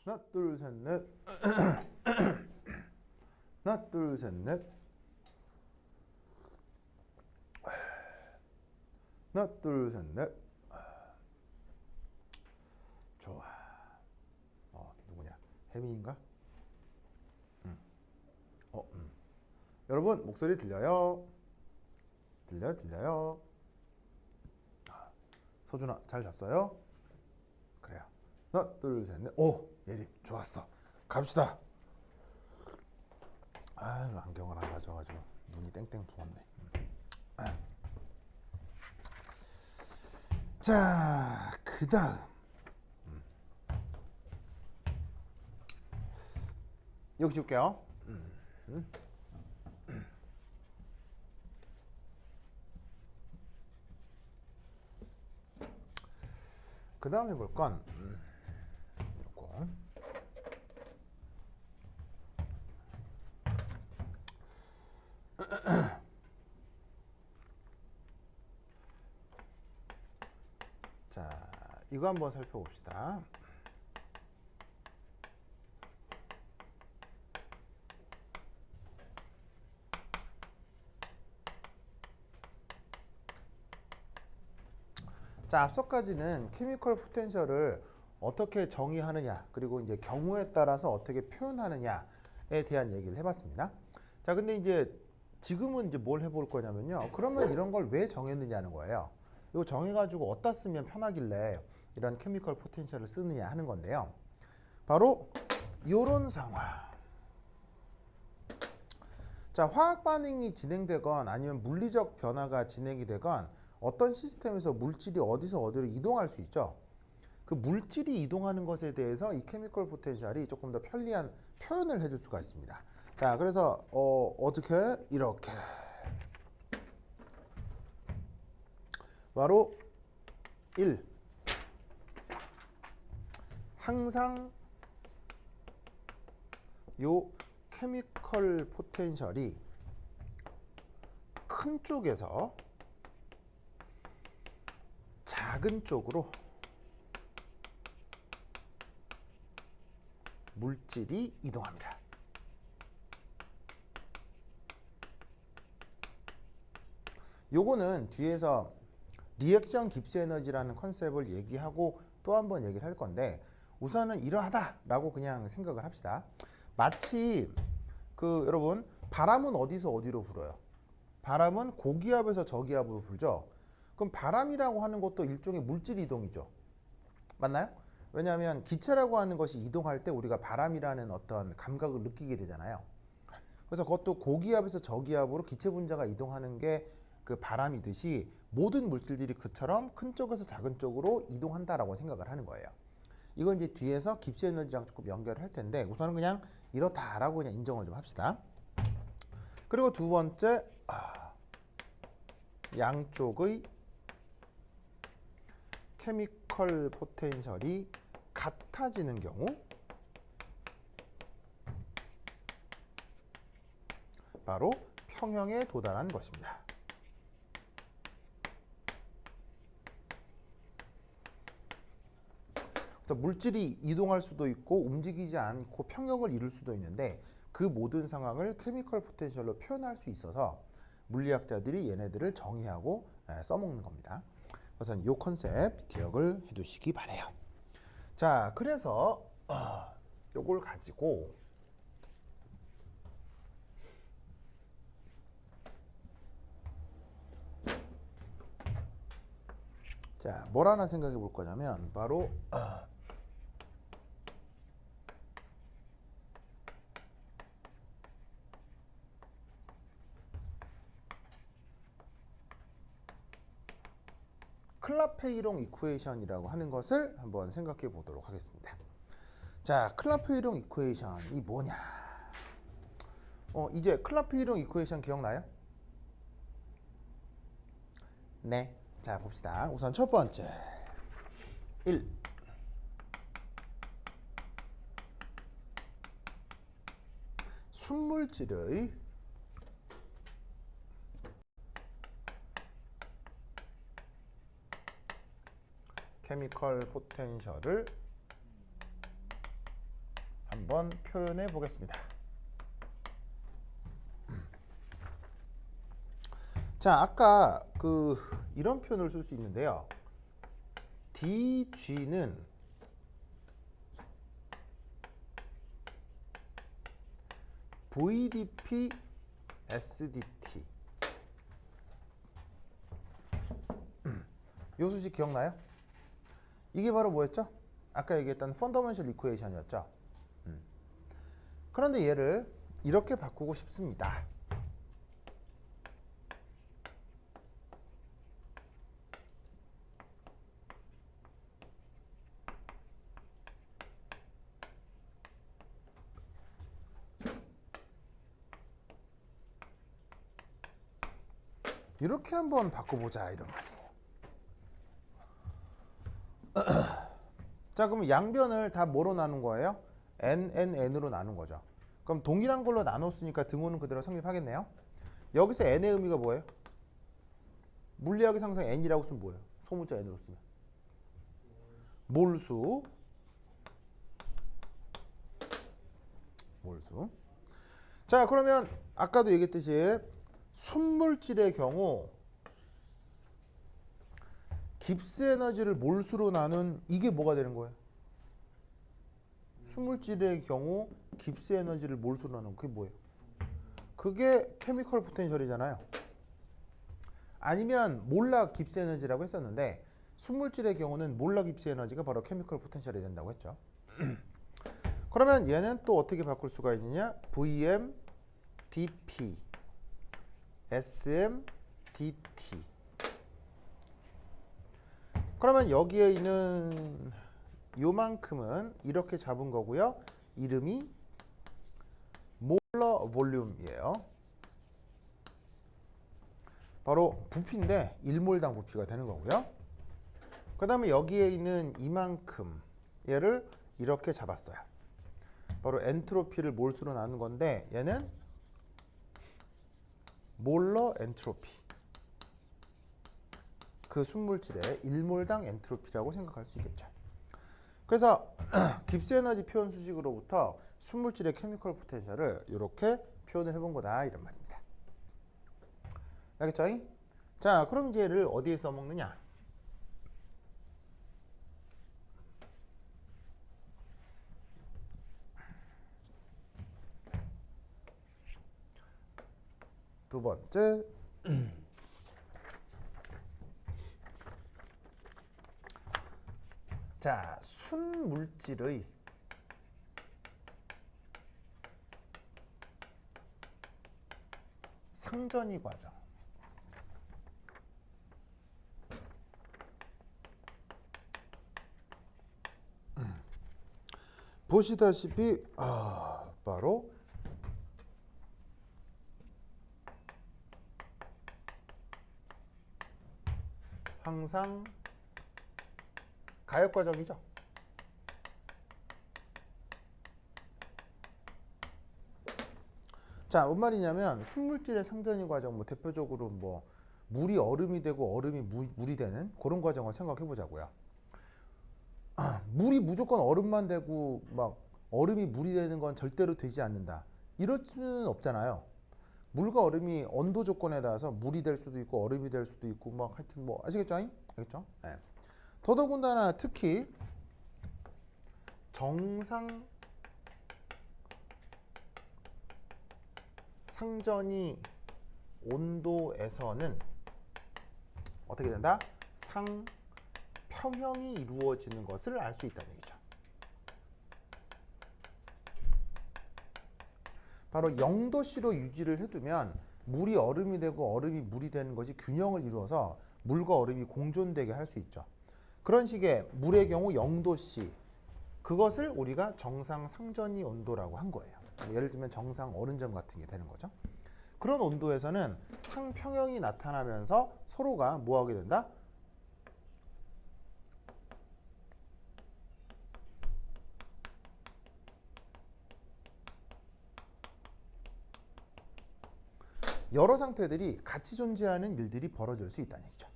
하나, 둘, 셋, 넷. 하나, 둘, 셋, 넷. 하나, 둘, 셋, 넷. 좋아. 누구냐? 혜민인가? 어, 여러분, 목소리 들려요? 들려요? 서준아, 잘 잤어요? 그래요. 하나, 둘, 셋, 넷. 오, 예림, 좋았어. 갑시다. 안경을 안 가져가지고 눈이 땡땡 부었네. 자, 그 다음. 여기 줄게요. 그 다음 해볼 건, 요거. 자, 이거 한번 살펴봅시다. 자, 앞서까지는 케미컬 포텐셜을 어떻게 정의하느냐, 그리고 이제 경우에 따라서 어떻게 표현하느냐에 대한 얘기를 해봤습니다. 자, 근데 이제 지금은 이제 뭘 해볼 거냐면요. 그러면 이런 걸 왜 정했느냐는 거예요. 이거 정해가지고 어디다 쓰면 편하길래 이런 케미컬 포텐셜을 쓰느냐 하는 건데요. 바로 이런 상황. 자, 화학 반응이 진행되건 아니면 물리적 변화가 진행이 되건 어떤 시스템에서 물질이 어디서 어디로 이동할 수 있죠. 그 물질이 이동하는 것에 대해서 이 케미컬 포텐셜이 조금 더 편리한 표현을 해줄 수가 있습니다. 자, 그래서 어떻게 이렇게 바로 1. 항상 요 케미컬 포텐셜이 큰 쪽에서 작은 쪽으로 물질이 이동합니다. 요거는 뒤에서 리액션 깁스 에너지라는 컨셉을 얘기하고 또 한 번 얘기를 할 건데, 우선은 이러하다라고 그냥 생각을 합시다. 마치 여러분, 바람은 어디서 어디로 불어요? 바람은 고기압에서 저기압으로 불죠. 그럼 바람이라고 하는 것도 일종의 물질 이동이죠. 맞나요? 왜냐하면 기체라고 하는 것이 이동할 때 우리가 바람이라는 어떤 감각을 느끼게 되잖아요. 그래서 그것도 고기압에서 저기압으로 기체 분자가 이동하는 게 그 바람이듯이 모든 물질들이 그처럼 큰 쪽에서 작은 쪽으로 이동한다라고 생각을 하는 거예요. 이건 이제 뒤에서 깁스 에너지랑 조금 연결을 할 텐데, 우선은 그냥 이렇다라고 그냥 인정을 좀 합시다. 그리고 두 번째, 양쪽의 케미컬 포텐셜이 같아지는 경우, 바로 평형에 도달한 것입니다. 그래서 물질이 이동할 수도 있고 움직이지 않고 평형을 이룰 수도 있는데, 그 모든 상황을 케미컬 포텐셜로 표현할 수 있어서 물리학자들이 얘네들을 정의하고 써먹는 겁니다. 그래서 이 컨셉 기억을 해두시기 바래요. 자, 그래서 요걸 가지고 자, 뭘 하나 생각해 볼 거냐면 바로 클라페이롱 이쿠에이션이라고 하는 것을 한번 생각해 보도록 하겠습니다. 자, 클라페이롱 이쿠에이션이 뭐냐? 이제 클라페이롱 이쿠에이션 기억나요? 네. 자, 봅시다. 우선 첫 번째. 1. 순물질의 케미컬 포텐셜을 한번 표현해 보겠습니다. 자, 아까 이런 표현을 쓸 수 있는데요. DG는 VDP SDT. 요 수식 기억나요? 이게 바로 뭐였죠? 아까 얘기했던 펀더멘셜 이퀘이션이었죠. 그런데 얘를 이렇게 바꾸고 싶습니다. 이렇게 한번 바꿔보자 이런 말이에요. 자, 그럼 양변을 다 뭐로 나눈 거예요? n으로 나눈 거죠. 그럼 동일한 걸로 나눴으니까 등호는 그대로 성립하겠네요. 여기서 n의 의미가 뭐예요? 물리학의 상상 n이라고 쓰면 뭐예요? 소문자 n으로 쓰면 몰수. 자, 그러면 아까도 얘기했듯이 순물질의 경우 깁스 에너지를 몰수로 나눈 이게 뭐가 되는 거예요? 순물질의 경우 깁스 에너지를 몰수로 나눈 그게 뭐예요? 그게 케미컬 포텐셜이잖아요. 아니면 몰락 깁스 에너지라고 했었는데 순물질의 경우는 몰락 깁스 에너지가 바로 케미컬 포텐셜이 된다고 했죠. 그러면 얘는 또 어떻게 바꿀 수가 있느냐? VM dP SM dt. 그러면 여기에 있는 요만큼은 이렇게 잡은 거고요. 이름이 몰러 볼륨이에요. 바로 부피인데 1몰당 부피가 되는 거고요. 그 다음에 여기에 있는 이만큼 얘를 이렇게 잡았어요. 바로 엔트로피를 몰수로 나눈 건데 얘는 몰러 엔트로피. 그 순물질의 1몰당 엔트로피라고 생각할 수 있겠죠. 그래서 깁스 에너지 표현 수식으로부터 순물질의 케미컬 포텐셜을 이렇게 표현을 해본 거다 이런 말입니다. 알겠죠? 자, 그럼 이제 얘를 어디에 써먹느냐? 두 번째, 자, 순물질의 상전이 과정. 보시다시피 바로 항상 가역 과정이죠. 자, 뭔 말이냐면 순물질의 상전이 과정, 뭐 대표적으로 뭐 물이 얼음이 되고 얼음이 물이 되는 그런 과정을 생각해 보자고요. 물이 무조건 얼음만 되고 막 얼음이 물이 되는 건 절대로 되지 않는다. 이럴 수는 없잖아요. 물과 얼음이 온도 조건에 따라서 물이 될 수도 있고 얼음이 될 수도 있고 막 하여튼 뭐 아시겠죠? 알겠죠? 네. 더더군다나 특히 정상 상전이 온도에서는 어떻게 된다? 상평형이 이루어지는 것을 알 수 있다는 얘기죠. 바로 0도씨로 유지를 해두면 물이 얼음이 되고 얼음이 물이 되는 것이 균형을 이루어서 물과 얼음이 공존되게 할 수 있죠. 그런 식의 물의 경우 0도씨, 그것을 우리가 정상 상전이 온도라고 한 거예요. 예를 들면 정상 얼음점 같은 게 되는 거죠. 그런 온도에서는 상평형이 나타나면서 서로가 뭐 하게 된다? 여러 상태들이 같이 존재하는 일들이 벌어질 수 있다는 얘기죠.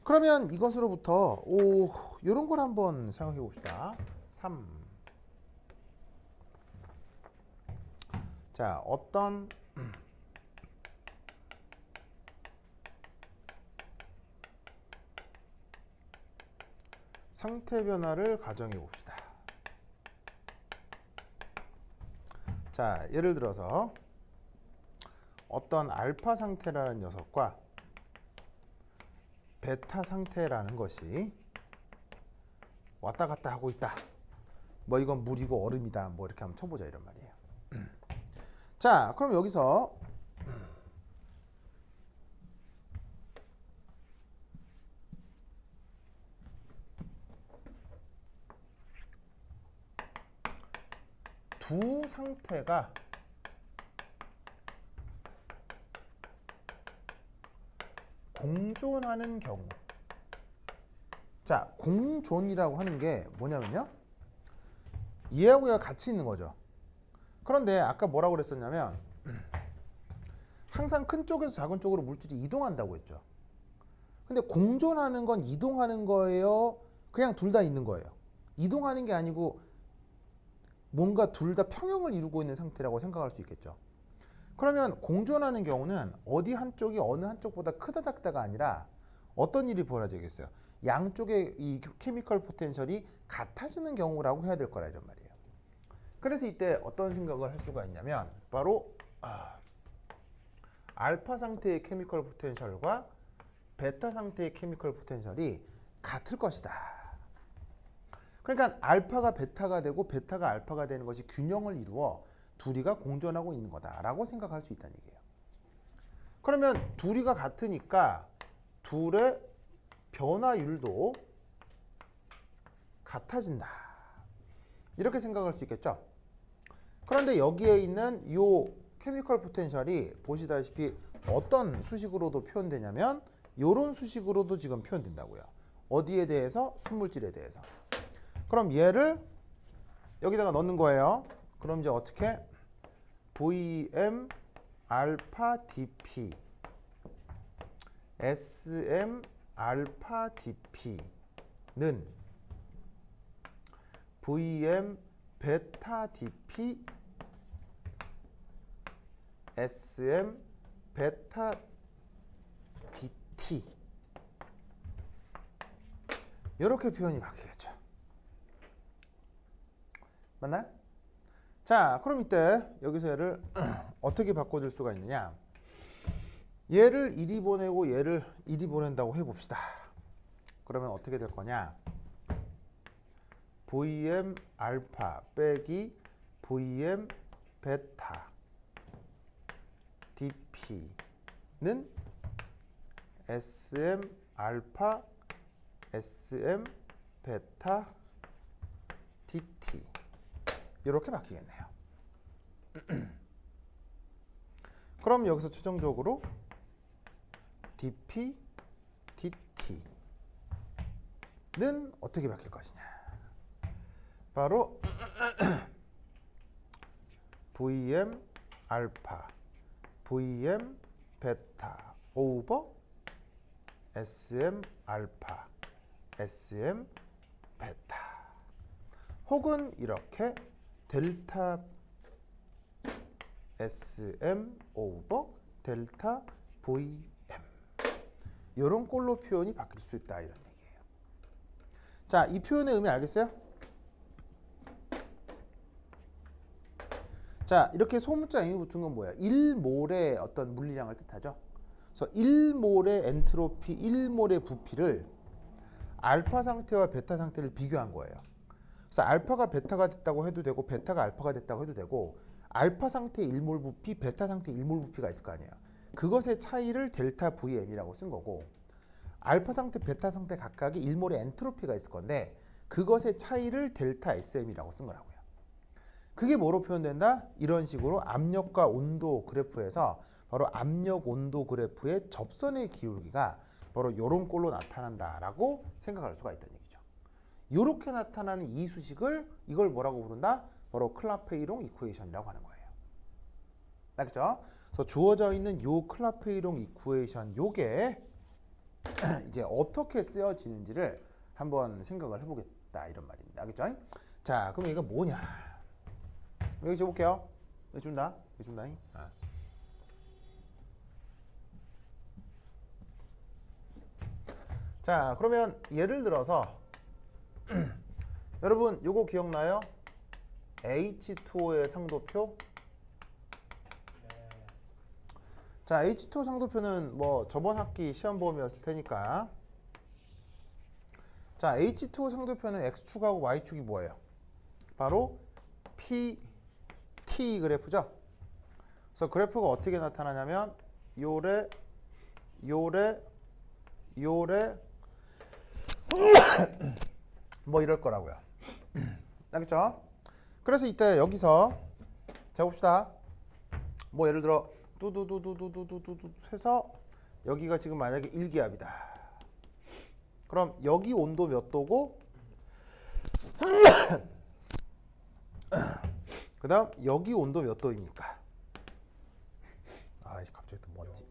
그러면 이것으로부터 이런 걸 한번 생각해 봅시다. 3. 자, 어떤 상태 변화를 가정해 봅시다. 자, 예를 들어서 어떤 알파 상태라는 녀석과 베타 상태라는 것이 왔다 갔다 하고 있다. 뭐 이건 물이고 얼음이다. 뭐 이렇게 한번 쳐보자 이런 말이에요. 자, 그럼 여기서 두 상태가 공존하는 경우. 자, 공존이라고 하는 게 뭐냐면요. 얘하고 얘가 같이 있는 거죠. 그런데 아까 뭐라고 그랬었냐면 항상 큰 쪽에서 작은 쪽으로 물질이 이동한다고 했죠. 근데 공존하는 건 이동하는 거예요? 그냥 둘 다 있는 거예요? 이동하는 게 아니고 뭔가 둘 다 평형을 이루고 있는 상태라고 생각할 수 있겠죠. 그러면 공존하는 경우는 어디 한쪽이 어느 한쪽보다 크다 작다가 아니라 어떤 일이 벌어지겠어요? 양쪽의 이 케미컬 포텐셜이 같아지는 경우라고 해야 될 거라 이런 말이에요. 그래서 이때 어떤 생각을 할 수가 있냐면 바로 알파 상태의 케미컬 포텐셜과 베타 상태의 케미컬 포텐셜이 같을 것이다. 그러니까 알파가 베타가 되고 베타가 알파가 되는 것이 균형을 이루어 둘이가 공존하고 있는 거다라고 생각할 수 있다는 얘기예요. 그러면 둘이가 같으니까 둘의 변화율도 같아진다. 이렇게 생각할 수 있겠죠. 그런데 여기에 있는 이 케미컬 포텐셜이 보시다시피 어떤 수식으로도 표현되냐면 이런 수식으로도 지금 표현된다고요. 어디에 대해서? 순물질에 대해서. 그럼 얘를 여기다가 넣는 거예요. 그럼 이제 어떻게? VM 알파 dp SM 알파 dp는 VM 베타 dp SM 베타 dt 이렇게 표현이 바뀌겠죠. 맞나요? 자, 그럼 이때 여기서 얘를 어떻게 바꿔줄 수가 있느냐? 얘를 이리 보내고 얘를 이리 보낸다고 해봅시다. 그러면 어떻게 될 거냐? VM 알파 빼기 VM 베타 dp는 SM 알파 SM 베타 dt 이렇게 바뀌겠네요. 그럼 여기서 최종적으로 dp dt는 어떻게 바뀔 것이냐? 바로 VM 알파 VM 베타 오버 SM 알파 SM 베타 혹은 이렇게 델타 SM 오버 델타 VM 이런 꼴로 표현이 바뀔 수 있다 이런 얘기예요. 자, 이 표현의 의미 알겠어요? 자, 이렇게 소문자 의미 붙은 건 뭐야? 1몰의 어떤 물리량을 뜻하죠. 그래서 1몰의 엔트로피, 1몰의 부피를 알파 상태와 베타 상태를 비교한 거예요. 그래서 알파가 베타가 됐다고 해도 되고 베타가 알파가 됐다고 해도 되고 알파 상태의 1몰 부피, 베타 상태의 1몰 부피가 있을 거 아니에요. 그것의 차이를 델타 VM이라고 쓴 거고 알파 상태, 베타 상태 각각이 1몰의 엔트로피가 있을 건데 그것의 차이를 델타 SM이라고 쓴 거라고요. 그게 뭐로 표현된다? 이런 식으로 압력과 온도 그래프에서 바로 압력 온도 그래프의 접선의 기울기가 바로 이런 꼴로 나타난다라고 생각할 수가 있다는 얘기죠. 이렇게 나타나는 이 수식을 이걸 뭐라고 부른다? 바로 클라페이롱 이쿠에이션이라고 하는 거예요. 알겠죠? 그래서 주어져 있는 요 클라페이롱 이쿠에이션 요게 이제 어떻게 쓰여지는지를 한번 생각을 해보겠다 이런 말입니다. 알겠죠? 자, 그럼 이거 뭐냐? 여기 적어볼게요. 준다. 준다. 아. 자, 그러면 예를 들어서 여러분 요거 기억나요? H2O의 상도표. 자, H2O 상도표는 뭐 저번 학기 시험 보험이었을 테니까. 자, H2O 상도표는 X축하고 Y축이 뭐예요? 바로 PT 그래프죠. 그래서 그래프가 어떻게 나타나냐면 요래 뭐 이럴 거라고요. 알겠죠? 그래서 이때 여기서 자 봅시다. 뭐 예를 들어 뚜두두두두두두두 해서 여기가 지금 만약에 1기압이다. 그럼 여기 온도 몇 도고 그 다음 여기 온도 몇 도입니까? 아 갑자기 또 뭔지.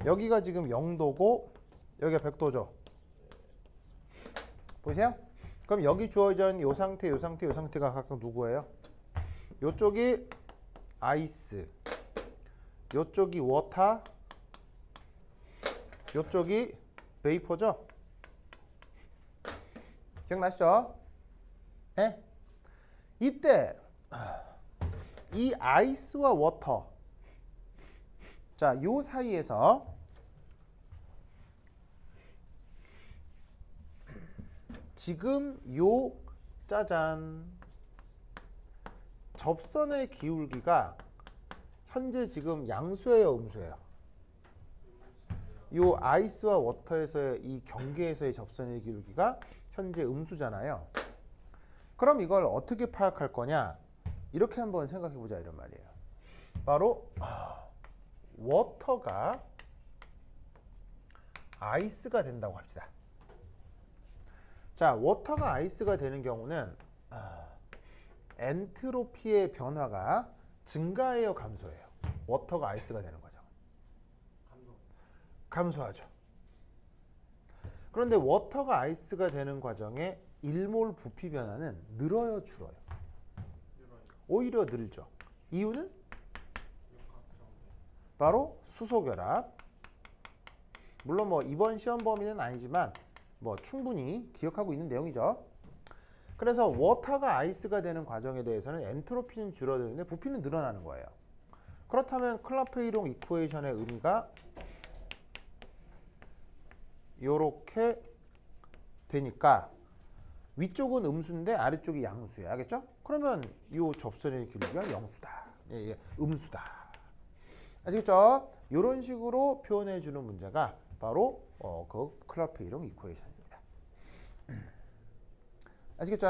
여기가 지금 0도고 여기가 100도죠. 보이세요? 그럼 여기 주어져 있는 요 상태, 요 상태, 요 상태가 각각 누구예요? 요쪽이 아이스, 요쪽이 워터, 요쪽이 베이퍼죠? 기억나시죠? 네? 이때 이 아이스와 워터, 자, 요 사이에서 지금 요 짜잔 접선의 기울기가 현재 지금 양수예요, 음수예요? 요 아이스와 워터에서의 이 경계에서의 접선의 기울기가 현재 음수잖아요. 그럼 이걸 어떻게 파악할 거냐? 이렇게 한번 생각해 보자 이런 말이에요. 바로 워터가 아이스가 된다고 합시다. 자, 워터가 아이스가 되는 경우는 엔트로피의 변화가 증가해요, 감소해요? 워터가 아이스가 되는 거죠. 감소하죠. 그런데 워터가 아이스가 되는 과정에 1몰 부피 변화는 늘어요, 줄어요? 오히려 늘죠. 이유는 바로 수소결합. 물론 뭐 이번 시험 범위는 아니지만 뭐 충분히 기억하고 있는 내용이죠. 그래서 워터가 아이스가 되는 과정에 대해서는 엔트로피는 줄어드는데 부피는 늘어나는 거예요. 그렇다면 클라페이롱 이쿠에이션의 의미가 이렇게 되니까 위쪽은 음수인데 아래쪽이 양수예요. 알겠죠? 그러면 이 접선의 길이가 영수다. 예, 음수다. 아시겠죠? 이런 식으로 표현해 주는 문제가 바로 그 클라페이롱 이쿠에이션입니다. 아시겠죠?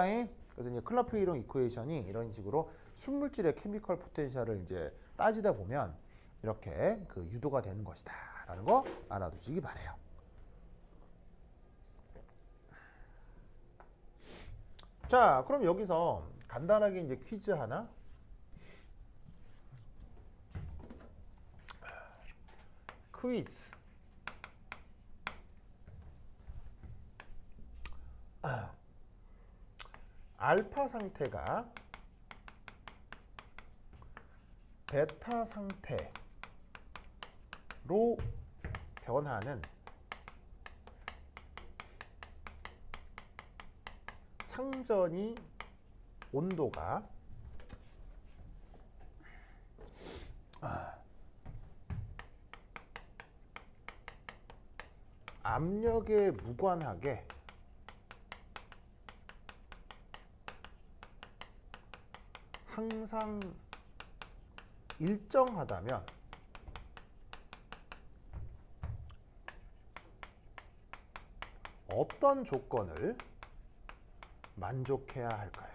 그래서 이제 클라페이롱 이쿠에이션이 이런 식으로 순물질의 케미컬 포텐셜을 이제 따지다 보면 이렇게 그 유도가 되는 것이다라는 거 알아두시기 바래요. 자, 그럼 여기서 간단하게 이제 퀴즈 하나. 퀴즈. 알파 상태가 베타 상태로 변하는 상전이 온도가 압력에 무관하게 항상 일정하다면 어떤 조건을 만족해야 할까요?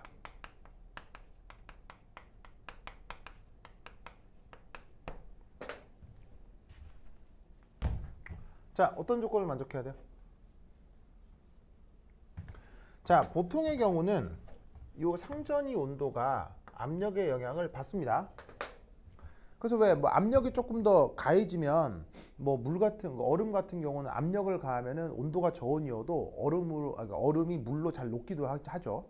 자, 어떤 조건을 만족해야 돼요? 자, 보통의 경우는 이 상전이 온도가 압력의 영향을 받습니다. 그래서 왜 뭐 압력이 조금 더 가해지면 뭐 물 같은 거, 얼음 같은 경우는 압력을 가하면은 온도가 저온이어도 얼음이 물로 잘 녹기도 하죠.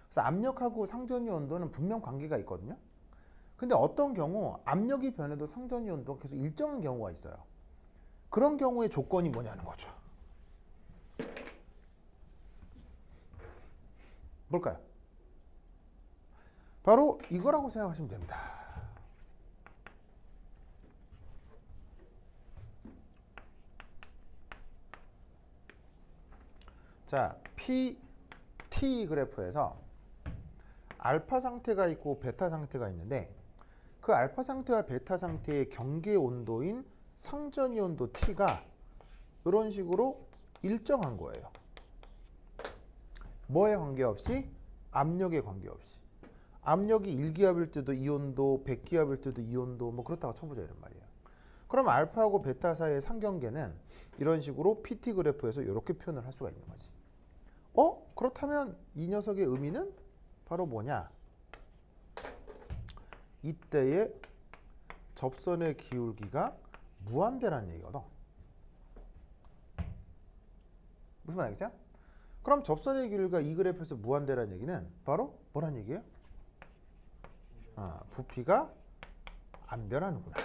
그래서 압력하고 상전이 온도는 분명 관계가 있거든요. 근데 어떤 경우 압력이 변해도 상전이 온도가 계속 일정한 경우가 있어요. 그런 경우에 조건이 뭐냐는 거죠. 뭘까요? 바로 이거라고 생각하시면 됩니다. 자, PT 그래프에서 알파 상태가 있고 베타 상태가 있는데 그 알파 상태와 베타 상태의 경계 온도인 상전이 온도 T가 이런 식으로 일정한 거예요. 뭐에 관계없이? 압력에 관계없이. 압력이 1기압일 때도 이 온도, 100기압일 때도 이 온도, 뭐 그렇다고 쳐보자 이런 말이에요. 그럼 알파하고 베타 사이의 상경계는 이런 식으로 PT 그래프에서 이렇게 표현을 할 수가 있는 거지. 그렇다면 이 녀석의 의미는 바로 뭐냐? 이때의 접선의 기울기가 무한대라는 얘기거든. 무슨 말이겠죠? 그럼 접선의 기울기가 이 그래프에서 무한대라는 얘기는 바로 뭐란 얘기예요? 부피가 안 변하는구나.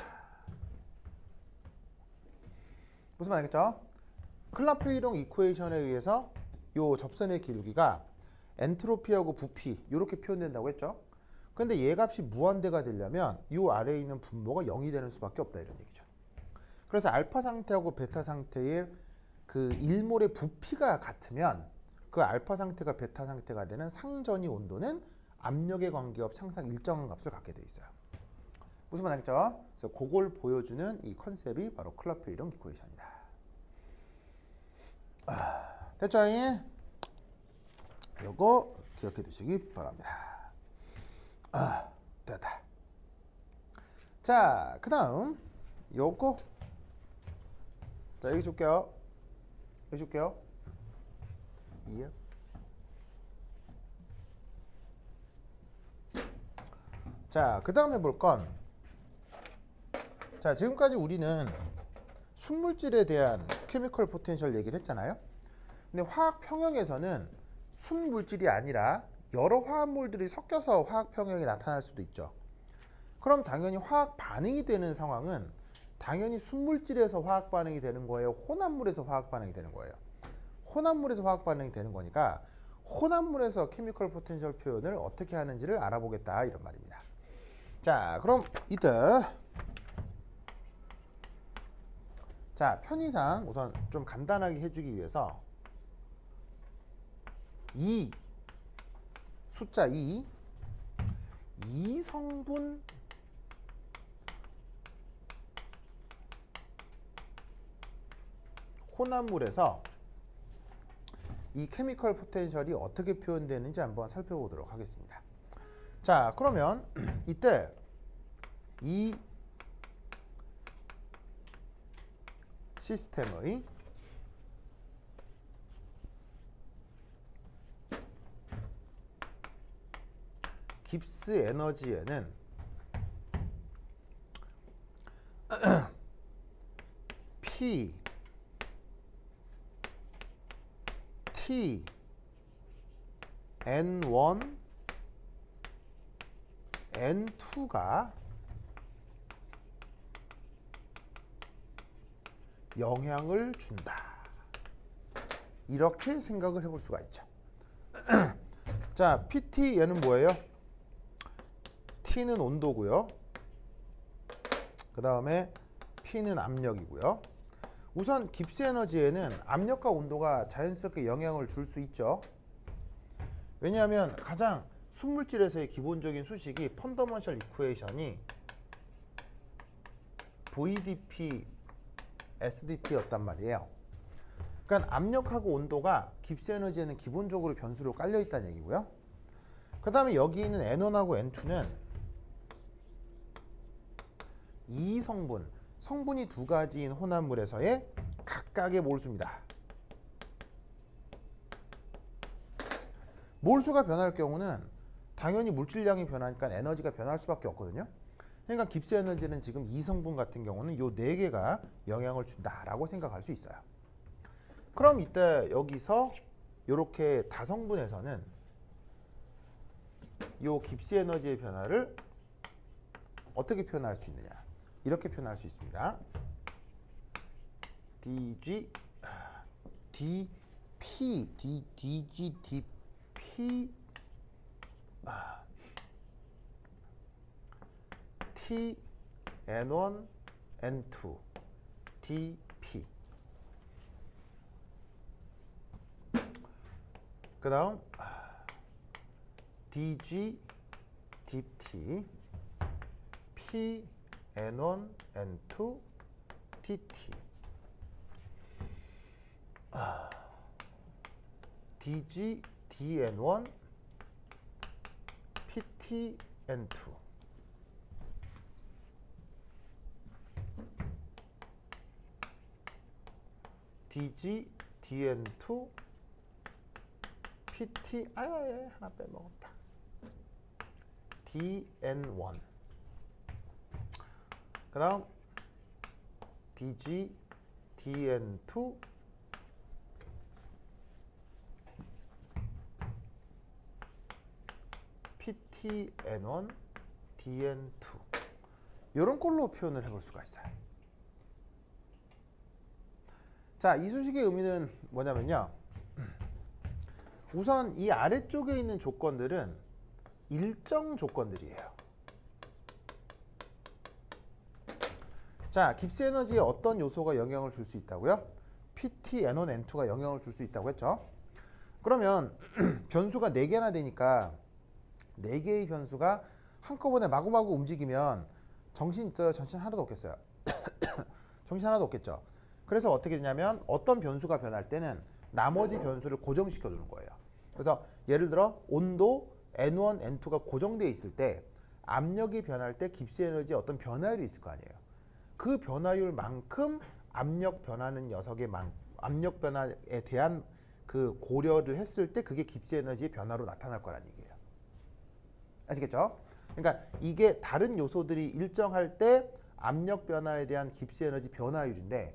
무슨 말이겠죠? 클라페이롱 이쿠에이션에 의해서 요 접선의 기울기가 엔트로피하고 부피 이렇게 표현된다고 했죠. 근데 얘 값이 무한대가 되려면 이 아래에 있는 분모가 0이 되는 수밖에 없다 이런 얘기죠. 그래서 알파 상태하고 베타 상태의 그 일몰의 부피가 같으면 그 알파 상태가 베타 상태가 되는 상전이 온도는 압력에 관계없이 항상 일정한 값을 갖게 돼 있어요. 무슨 말이겠죠? 그래서 그걸 보여주는 이 컨셉이 바로 클라페이롱 이쿠에이션이다. 됐죠? 요거 기억해 두시기 바랍니다. 됐다. 자, 그 다음 요거 자, 여기 줄게요. 여기 줄게요. 예. 자, 그 다음에 볼 건 자, 지금까지 우리는 순물질에 대한 케미컬 포텐셜 얘기를 했잖아요. 근데 화학 평형에서는 순물질이 아니라 여러 화합물들이 섞여서 화학 평형이 나타날 수도 있죠. 그럼 당연히 화학 반응이 되는 상황은 당연히 순물질에서 화학 반응이 되는 거예요? 혼합물에서 화학 반응이 되는 거예요? 혼합물에서 화학 반응이 되는 거니까 혼합물에서 케미컬 포텐셜 표현을 어떻게 하는지를 알아보겠다 이런 말입니다. 자, 그럼 이때 자, 편의상 우선 좀 간단하게 해주기 위해서 숫자 2 성분 혼합물에서 이 케미컬 포텐셜이 어떻게 표현되는지 한번 살펴보도록 하겠습니다. 자, 그러면 이때 이 시스템의 깁스 에너지에는 P, T, N1, N2가 영향을 준다. 이렇게 생각을 해볼 수가 있죠. 자, PT 얘는 뭐예요? T는 온도고요. 그 다음에 P는 압력이고요. 우선 깁스 에너지에는 압력과 온도가 자연스럽게 영향을 줄 수 있죠. 왜냐하면 가장 순물질에서의 기본적인 수식이 펀더먼셜 이쿠에이션이 VDP SDT였단 말이에요. 그러니까 압력하고 온도가 깁스 에너지에는 기본적으로 변수로 깔려 있다는 얘기고요. 그 다음에 여기 있는 N1하고 N2는 이 성분이 두 가지인 혼합물에서의 각각의 몰수입니다. 몰수가 변할 경우는 당연히 물질량이 변하니까 에너지가 변할 수밖에 없거든요. 그러니까 깁스 에너지는 지금 이 성분 같은 경우는 요 네 개가 영향을 준다라고 생각할 수 있어요. 그럼 이때 여기서 이렇게 다성분에서는 요 깁스 에너지의 변화를 어떻게 표현할 수 있느냐? 이렇게 표현할 수 있습니다. dg dp dg dp t n1 n2 dp. 그 다음 dg dt p n1 n2 dt dg dn1 pt n2 dg dn2 pt 하나 빼먹었다. dn1 그 다음 dg dn2 ptn1 dn2 이런 걸로 표현을 해볼 수가 있어요. 자, 이 수식의 의미는 뭐냐면요. 우선 이 아래쪽에 있는 조건들은 일정 조건들이에요. 자, 깁스 에너지에 어떤 요소가 영향을 줄 수 있다고요? PT, N1, N2가 영향을 줄 수 있다고 했죠. 그러면 변수가 4개나 되니까 4개의 변수가 한꺼번에 마구마구 움직이면 정신 있어요? 정신 하나도 없겠어요? 정신 하나도 없겠죠. 그래서 어떻게 되냐면 어떤 변수가 변할 때는 나머지 변수를 고정시켜 두는 거예요. 그래서 예를 들어 온도 N1, N2가 고정되어 있을 때 압력이 변할 때 깁스 에너지에 어떤 변화율이 있을 거 아니에요. 그 변화율만큼 압력 변화는 녀석의 압력 변화에 대한 그 고려를 했을 때 그게 깁스 에너지의 변화로 나타날 거란 얘기예요. 아시겠죠? 그러니까 이게 다른 요소들이 일정할 때 압력 변화에 대한 깁스 에너지 변화율인데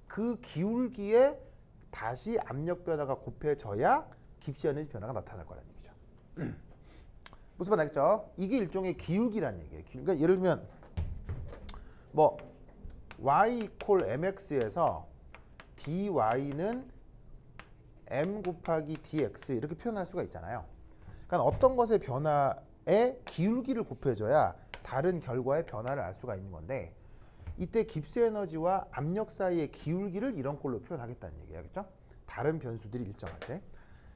그 기울기에 다시 압력 변화가 곱해져야 깁스 에너지 변화가 나타날 거란 얘기죠. 무슨 말 알겠죠? 이게 일종의 기울기란 얘기예요. 그러니까 예를 들면 뭐 y equal mx에서 dy는 m 곱하기 dx 이렇게 표현할 수가 있잖아요. 그러니까 어떤 것의 변화에 기울기를 곱해줘야 다른 결과의 변화를 알 수가 있는 건데 이때 깁스 에너지와 압력 사이의 기울기를 이런 걸로 표현하겠다는 얘기예요. 그렇죠? 다른 변수들이 일정할 때.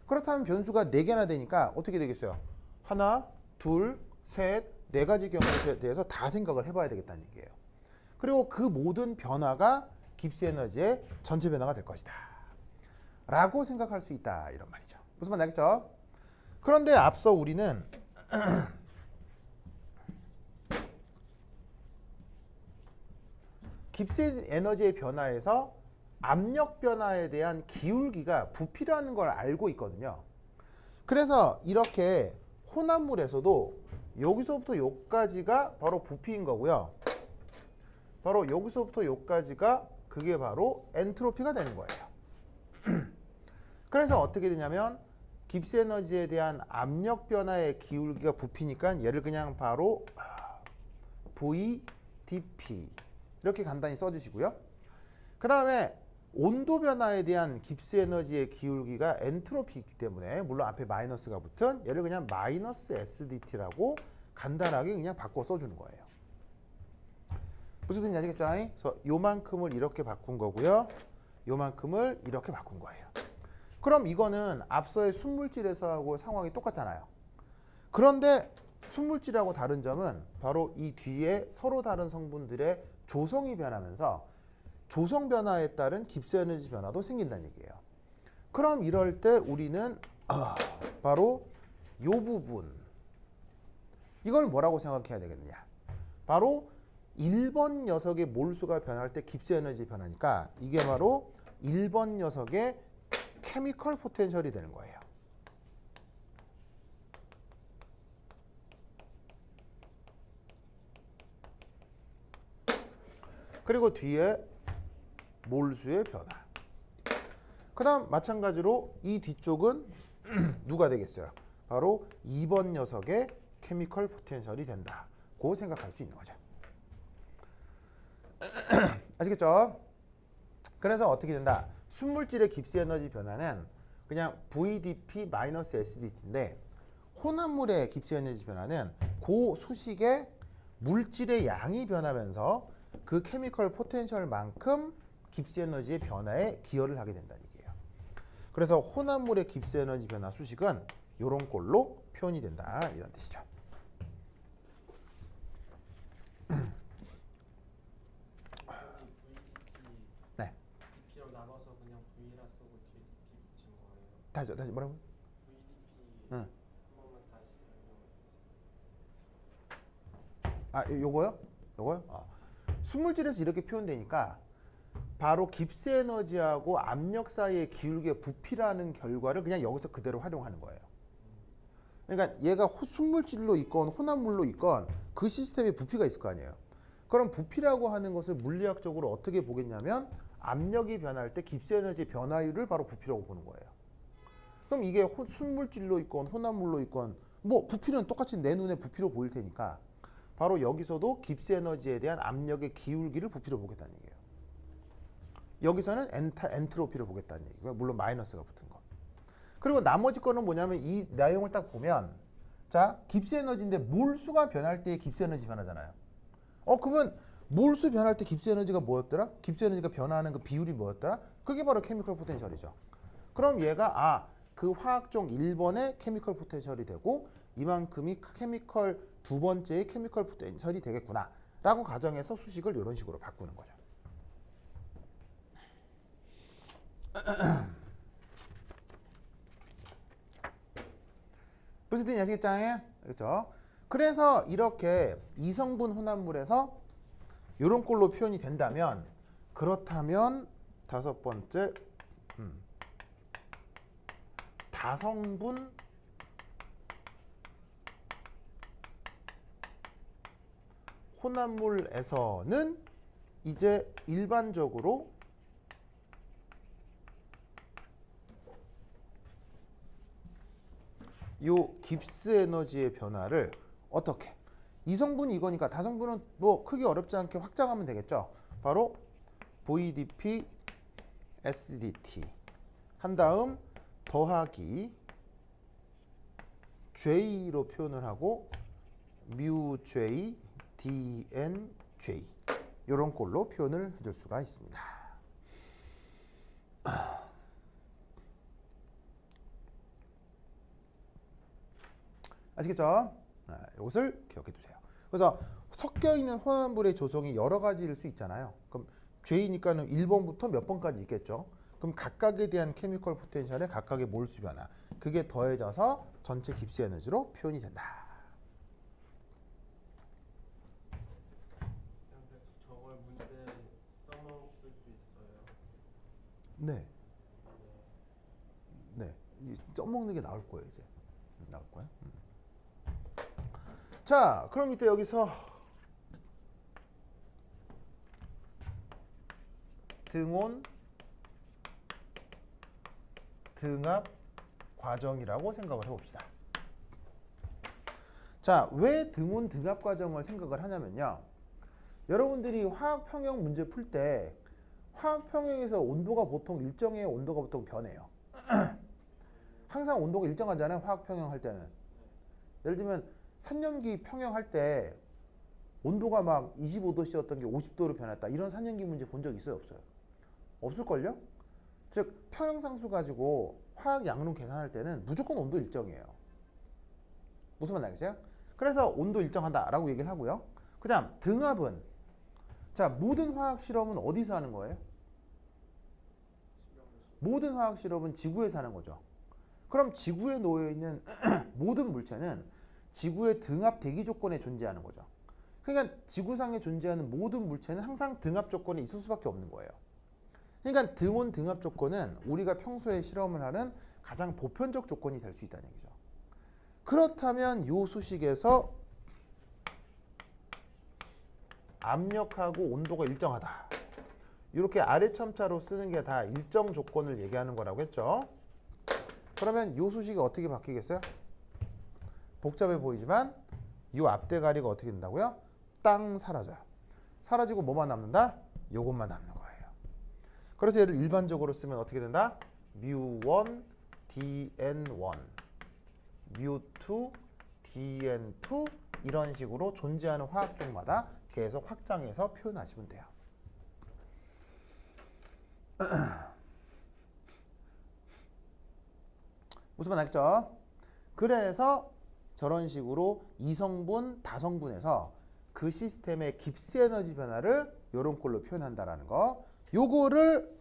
그렇다면 변수가 4개나 되니까 어떻게 되겠어요? 하나, 둘, 셋, 4가지 경우에 대해서 다 생각을 해봐야 되겠다는 얘기예요. 그리고 그 모든 변화가 깁스 에너지의 전체 변화가 될 것이다 라고 생각할 수 있다 이런 말이죠. 무슨 말 알겠죠? 그런데 앞서 우리는 깁스 에너지의 변화에서 압력 변화에 대한 기울기가 부피라는 걸 알고 있거든요. 그래서 이렇게 혼합물에서도 여기서부터 여기까지가 바로 부피인 거고요. 바로 여기서부터 여기까지가 그게 바로 엔트로피가 되는 거예요. 그래서 어떻게 되냐면 깁스 에너지에 대한 압력 변화의 기울기가 부피니까 얘를 그냥 바로 V, dP 이렇게 간단히 써주시고요. 그 다음에 온도 변화에 대한 깁스 에너지의 기울기가 엔트로피이기 때문에 물론 앞에 마이너스가 붙은 얘를 그냥 마이너스 SDT라고 간단하게 그냥 바꿔 써주는 거예요. 무슨 뜻인지 아시겠죠? 그래서 요만큼을 이렇게 바꾼 거고요. 요만큼을 이렇게 바꾼 거예요. 그럼 이거는 앞서의 순물질에서하고 상황이 똑같잖아요. 그런데 순물질하고 다른 점은 바로 이 뒤에 서로 다른 성분들의 조성이 변하면서 조성 변화에 따른 깁스 에너지 변화도 생긴다는 얘기예요. 그럼 이럴 때 우리는 바로 이 부분 이걸 뭐라고 생각해야 되겠느냐? 바로 1번 녀석의 몰수가 변할 때 깁스 에너지 변하니까 이게 바로 1번 녀석의 케미컬 포텐셜이 되는 거예요. 그리고 뒤에 몰수의 변화. 그 다음 마찬가지로 이 뒤쪽은 누가 되겠어요? 바로 2번 녀석의 케미컬 포텐셜이 된다고 생각할 수 있는 거죠. 아시겠죠? 그래서 어떻게 된다? 순물질의 깁스 에너지 변화는 그냥 VDP-SDT인데 혼합물의 깁스 에너지 변화는 그 수식의 물질의 양이 변하면서 그 케미컬 포텐셜만큼 깁스 에너지의 변화에 기여를 하게 된다는 얘기예요. 그래서 혼합물의 깁스 에너지 변화 수식은 이런 꼴로 표현이 된다 이런 뜻이죠. 네. DP로 나눠서 그냥 V라 쓰고 뒤에 DP 붙인 거예요. 다시 뭐라고? VDP 응. 한 번만 다시 설명. 요거요? 순물질에서 이렇게 표현되니까 바로 깁스 에너지하고 압력 사이의 기울기의 부피라는 결과를 그냥 여기서 그대로 활용하는 거예요. 그러니까 얘가 순물질로 있건 혼합물로 있건 그 시스템에 부피가 있을 거 아니에요. 그럼 부피라고 하는 것을 물리학적으로 어떻게 보겠냐면 압력이 변할 때 깁스 에너지 변화율을 바로 부피라고 보는 거예요. 그럼 이게 순물질로 있건 혼합물로 있건 뭐 부피는 똑같이 내 눈에 부피로 보일 테니까 바로 여기서도 깁스 에너지에 대한 압력의 기울기를 부피로 보겠다는 얘기예요. 여기서는 엔트로피를 보겠다는 얘기고요. 물론 마이너스가 붙은 거. 그리고 나머지 거는 뭐냐면 이 내용을 딱 보면 자 깁스 에너지인데 몰수가 변할 때의 깁스 에너지 변하잖아요. 그러면 몰수 변할 때 깁스 에너지가 뭐였더라? 깁스 에너지가 변화하는 그 비율이 뭐였더라? 그게 바로 케미컬 포텐셜이죠. 그럼 얘가 그 화학종 1번의 케미컬 포텐셜이 되고 이만큼이 케미컬 두 번째의 케미컬 포텐셜이 되겠구나 라고 가정해서 수식을 이런 식으로 바꾸는 거죠. 무슨 뜻인지 아시겠죠? 그렇죠? 그래서 이렇게 이성분 혼합물에서 이런 꼴로 표현이 된다면 그렇다면 다섯 번째 다성분 혼합물에서는 이제 일반적으로 요 깁스 에너지의 변화를 어떻게 이성분이 이거니까 다성분은 뭐 크게 어렵지 않게 확장하면 되겠죠. 바로 VDP SDT 한 다음 더하기 J로 표현을 하고 뮤 J DN J 이런 꼴로 표현을 해줄 수가 있습니다. 아시겠죠? 이것을 기억해 두세요. 그래서 섞여 있는 혼합물의 조성이 여러 가지일 수 있잖아요. 그럼 J니까는 1번부터 몇 번까지 있겠죠. 그럼 각각에 대한 케미컬 포텐셜의 각각의 몰수 변화 그게 더해져서 전체 깁스 에너지로 표현이 된다. 저걸 문제 써먹을 수 있어요. 네. 네. 써먹는 게 나올 거예요, 이제. 나올 거예요. 자, 그럼 이때 여기서 등온, 등압 과정이라고 생각을 해봅시다. 자, 왜 등온, 등압 과정을 생각을 하냐면요. 여러분들이 화학 평형 문제 풀 때 화학 평형에서 온도가 보통 일정해요, 온도가 보통 변해요. 항상 온도가 일정하잖아요, 화학 평형 할 때는. 예를 들면 산염기 평형할 때 온도가 막 25도씨였던 게 50도로 변했다. 이런 산염기 문제 본 적 있어요, 없어요? 없을걸요? 즉 평형상수 가지고 화학 양론 계산할 때는 무조건 온도 일정이에요. 무슨 말 알겠어요? 그래서 온도 일정하다라고 얘기를 하고요. 그 다음 등압은 자 모든 화학 실험은 어디서 하는 거예요? 모든 화학 실험은 지구에서 하는 거죠. 그럼 지구에 놓여 있는 모든 물체는 지구의 등압 대기 조건에 존재하는 거죠. 그러니까 지구상에 존재하는 모든 물체는 항상 등압 조건에 있을 수밖에 없는 거예요. 그러니까 등온 등압 조건은 우리가 평소에 실험을 하는 가장 보편적 조건이 될 수 있다는 얘기죠. 그렇다면 이 수식에서 압력하고 온도가 일정하다. 이렇게 아래 첨자로 쓰는 게 다 일정 조건을 얘기하는 거라고 했죠. 그러면 이 수식이 어떻게 바뀌겠어요? 복잡해 보이지만 이 앞대가리가 어떻게 된다고요? 땅 사라져요. 사라지고 뭐만 남는다? 요것만 남는 거예요. 그래서 얘를 일반적으로 쓰면 어떻게 된다? mu1 dn1 mu2 dn2 이런 식으로 존재하는 화학종마다 계속 확장해서 표현하시면 돼요. 무슨 말 알겠죠? 그래서 저런 식으로 이성분, 다성분에서 그 시스템의 깁스 에너지 변화를 요런 꼴로 표현한다라는 거. 요거를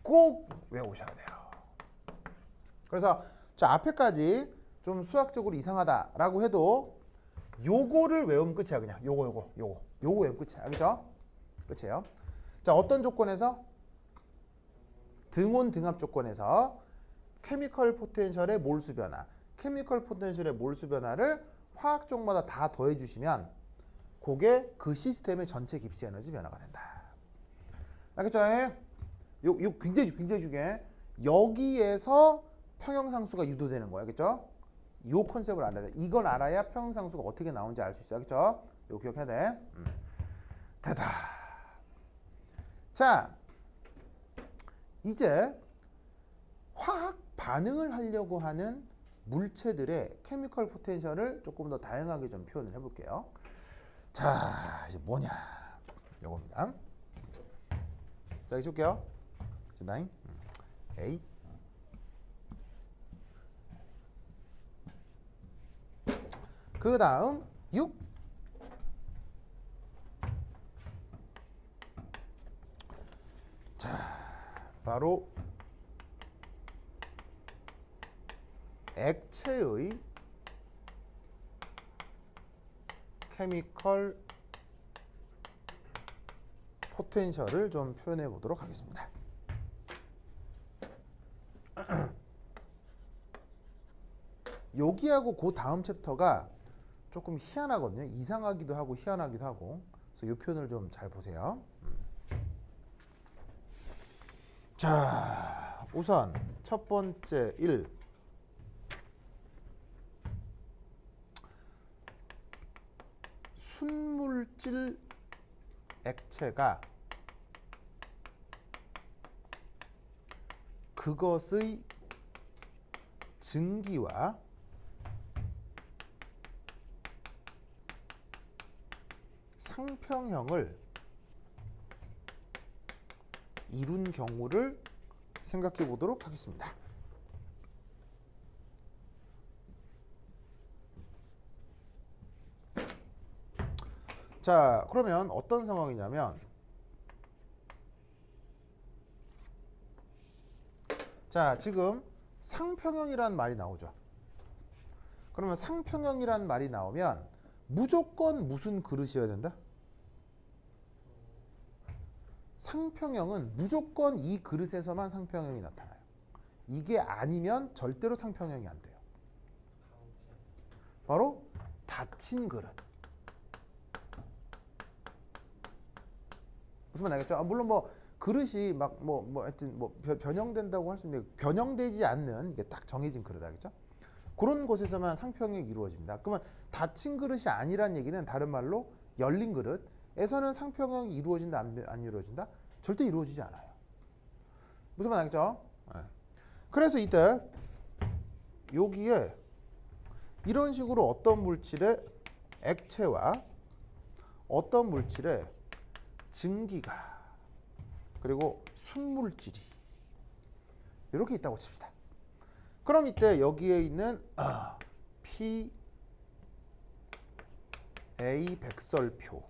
꼭 외우셔야 돼요. 그래서 저 앞에까지 좀 수학적으로 이상하다라고 해도 요거를 외우면 끝이야. 그냥 요거 외우면 끝이야. 알겠죠? 끝이에요. 자, 어떤 조건에서? 등온 등합 조건에서 케미컬 포텐셜의 몰수 변화, 케미컬 포텐셜의 몰수 변화를 화학종마다 다 더해 주시면 그게 그 시스템의 전체 깁스 에너지 변화가 된다. 알겠죠? 요 굉장히 중요해. 여기에서 평형상수가 유도되는 거야. 알겠죠? 요 컨셉을 알아야 돼. 이걸 알아야 평형상수가 어떻게 나오는지 알 수 있어. 알겠죠? 요 기억해야 돼. 됐다. 자, 이제 화학 반응을 하려고 하는 물체들의 케미컬 포텐셜을 조금 더 다양하게 좀 표현을 해볼게요. 자, 이제 뭐냐? 요겁니다. 자, 이제 볼게요. 9, 8. 그 다음 6. 자, 바로 액체의 케미컬 포텐셜을 좀 표현해 보도록 하겠습니다. 여기하고 그 다음 챕터가 조금 희한하거든요. 이상하기도 하고 희한하기도 하고. 그래서 이 표현을 좀 잘 보세요. 자, 우선 첫 번째 1. 순물질 액체가 그것의 증기와 상평형을 이룬 경우를 생각해 보도록 하겠습니다. 자, 그러면 어떤 상황이냐면, 자, 지금 상평형이라는 말이 나오죠. 그러면 상평형이라는 말이 나오면 무조건 무슨 그릇이어야 된다? 상평형은 무조건 이 그릇에서만 상평형이 나타나요. 이게 아니면 절대로 상평형이 안 돼요. 바로 닫힌 그릇. 무슨 말 알겠죠? 물론 뭐 그릇이 막 하여튼 변형된다고 할 수 있는데 변형되지 않는 이게 딱 정해진 그릇 알겠죠? 그런 곳에서만 상평형이 이루어집니다. 그러면 닫힌 그릇이 아니란 얘기는 다른 말로 열린 그릇에서는 상평형이 이루어진다 안 이루어진다? 절대 이루어지지 않아요. 무슨 말 알겠죠? 네. 그래서 이때 여기에 이런 식으로 어떤 물질의 액체와 어떤 물질의 증기가 그리고 순물질이 이렇게 있다고 칩시다. 그럼 이때 여기에 있는 PA 백설표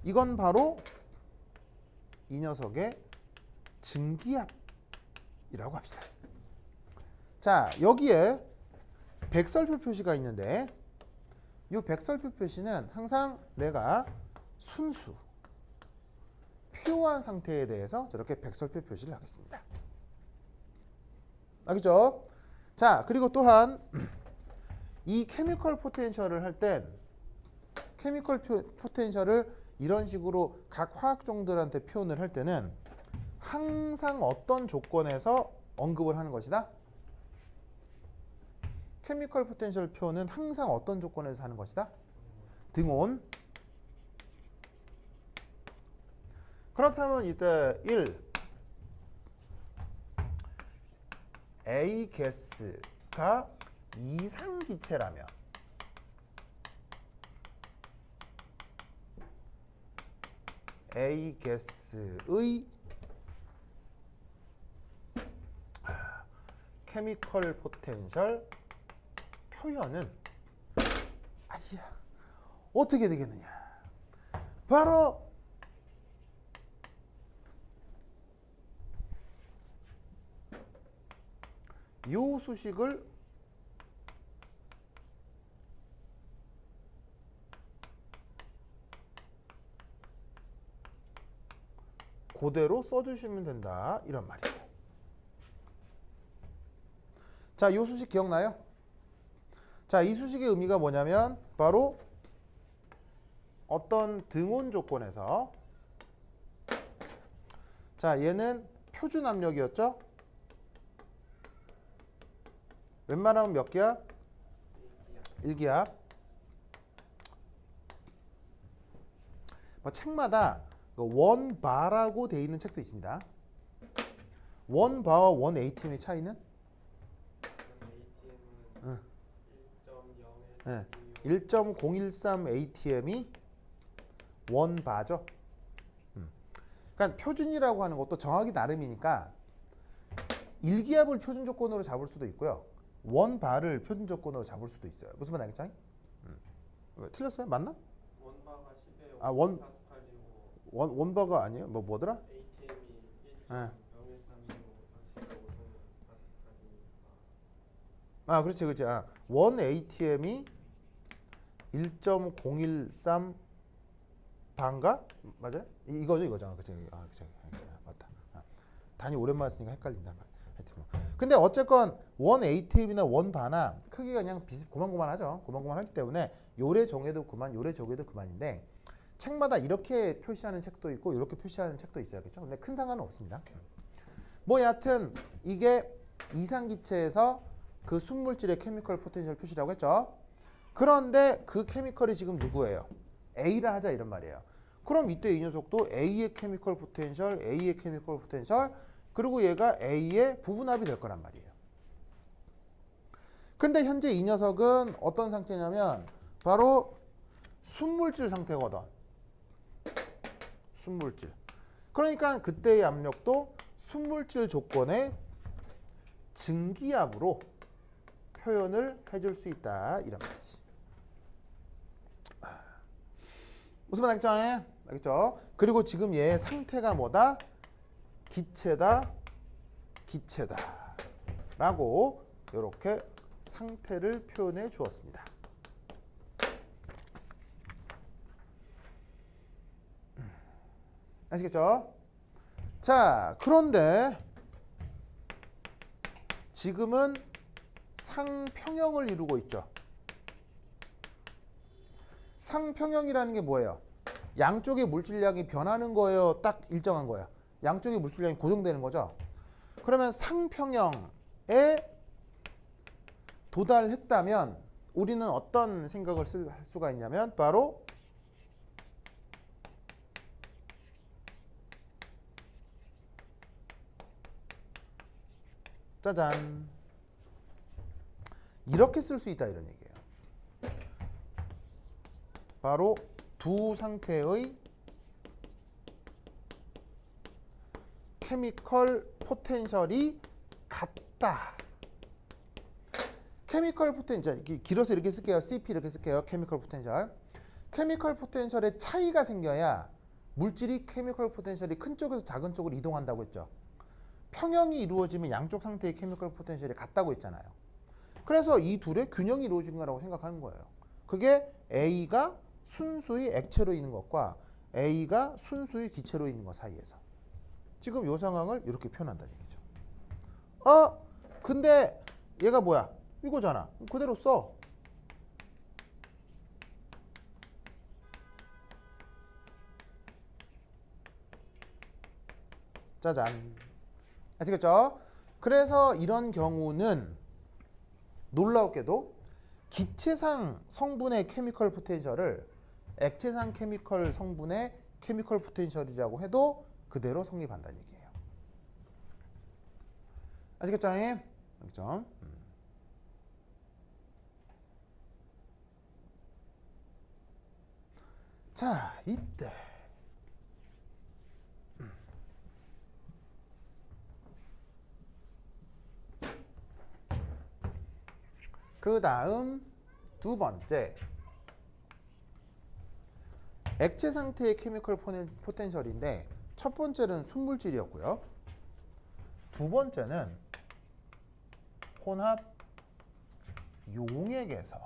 이건 바로 이 녀석의 증기압이라고 합시다. 자, 여기에 백설표 표시가 있는데 이 백설표 표시는 항상 내가 순수 퓨어한 상태에 대해서 저렇게 백설표 표시를 하겠습니다. 알겠죠? 자, 그리고 또한 이 케미컬 포텐셜을 할 땐 케미컬 포텐셜을 이런 식으로 각 화학종들한테 표현을 할 때는 항상 어떤 조건에서 언급을 하는 것이다? 케미컬 포텐셜 표현은 항상 어떤 조건에서 하는 것이다? 등온, 그렇다면 이때 1 A 가스가 이상기체라면 A 가스의 케미컬 포텐셜 표현은 아이야 어떻게 되겠느냐? 바로 요 수식을 그대로 써주시면 된다 이런 말이에요. 자, 요 수식 기억나요? 자, 이 수식의 의미가 뭐냐면 바로 어떤 등온 조건에서 자, 얘는 표준 압력이었죠? 웬만하면 몇 기압? 1기압. 책마다 원바라고 되어 있는 책도 있습니다. 원바와 원 ATM의 차이는? ATM은 네. 1.0에서 1.013 ATM이 원바죠. 그러니까 표준이라고 하는 것도 정하기 나름이니까 1기압을 표준 조건으로 잡을 수도 있고요. 원바를 표준 조건으로 잡을 수도 있어요. 무슨 말 알겠죠? 왜, 틀렸어요? 맞나? 원바가 10에 아, 원- 5파스칼이고 원바가 아니에요? 뭐더라? ATM이 네. 1.013이고 10에 5파스칼이니까 아, 그렇지, 그렇지. 아, 원 ATM이 1.013 반가? 맞아요? 이거죠, 이거죠. 그치. 아, 그치. 맞다. 아, 단위 오랜만에 쓰니까 헷갈린다. 하여튼 뭐. 근데 어쨌건 원 ATM이나 원 바나 크기가 그냥 고만고만하죠. 고만고만하기 때문에 요래 정해도 그만, 요래 정해도 그만인데 책마다 이렇게 표시하는 책도 있고 이렇게 표시하는 책도 있어야겠죠. 근데 큰 상관은 없습니다. 뭐 여하튼 이게 이상기체에서 그 순물질의 케미컬 포텐셜 표시라고 했죠. 그런데 그 케미컬이 지금 누구예요? A라 하자 이런 말이에요. 그럼 이때 이 녀석도 A의 케미컬 포텐셜, A의 케미컬 포텐셜, 그리고 얘가 A의 부분합이 될 거란 말이에요. 근데 현재 이 녀석은 어떤 상태냐면 바로 순물질 상태거든. 순물질. 그러니까 그때의 압력도 순물질 조건의 증기압으로 표현을 해줄 수 있다 이런 말이지. 무슨 말 알겠죠? 알겠죠? 그리고 지금 얘 상태가 뭐다? 기체다, 기체다 라고 이렇게 상태를 표현해 주었습니다. 아시겠죠? 자, 그런데 지금은 상평형을 이루고 있죠. 상평형이라는 게 뭐예요? 양쪽의 물질량이 변하는 거예요? 딱 일정한 거예요? 양쪽의 물질량이 고정되는 거죠. 그러면 상평형에 도달했다면 우리는 어떤 생각을 할 수가 있냐면 바로 짜잔 이렇게 쓸 수 있다 이런 얘기예요. 바로 두 상태의 케미컬 포텐셜이 같다. 케미컬 포텐셜 길어서 이렇게 쓸게요. CP 이렇게 쓸게요. 케미컬 포텐셜. 케미컬 포텐셜에 차이가 생겨야 물질이 케미컬 포텐셜이 큰 쪽에서 작은 쪽으로 이동한다고 했죠. 평형이 이루어지면 양쪽 상태의 케미컬 포텐셜이 같다고 했잖아요. 그래서 이 둘의 균형이 이루어진 거라고 생각하는 거예요. 그게 A가 순수히 액체로 있는 것과 A가 순수히 기체로 있는 것 사이에서. 지금 이 상황을 이렇게 표현한다는 얘기죠. 근데 얘가 뭐야? 이거잖아. 그대로 써. 짜잔. 아시겠죠? 그래서 이런 경우는 놀라웠게도 기체상 성분의 케미컬 포텐셜을 액체상 케미컬 성분의 케미컬 포텐셜이라고 해도 그대로 성립한다는 얘기예요. 아시겠죠? 알겠죠? 자, 이때 그 다음 두 번째 액체 상태의 케미컬 포텐셜인데 첫 번째는 순물질이었고요. 두 번째는 혼합 용액에서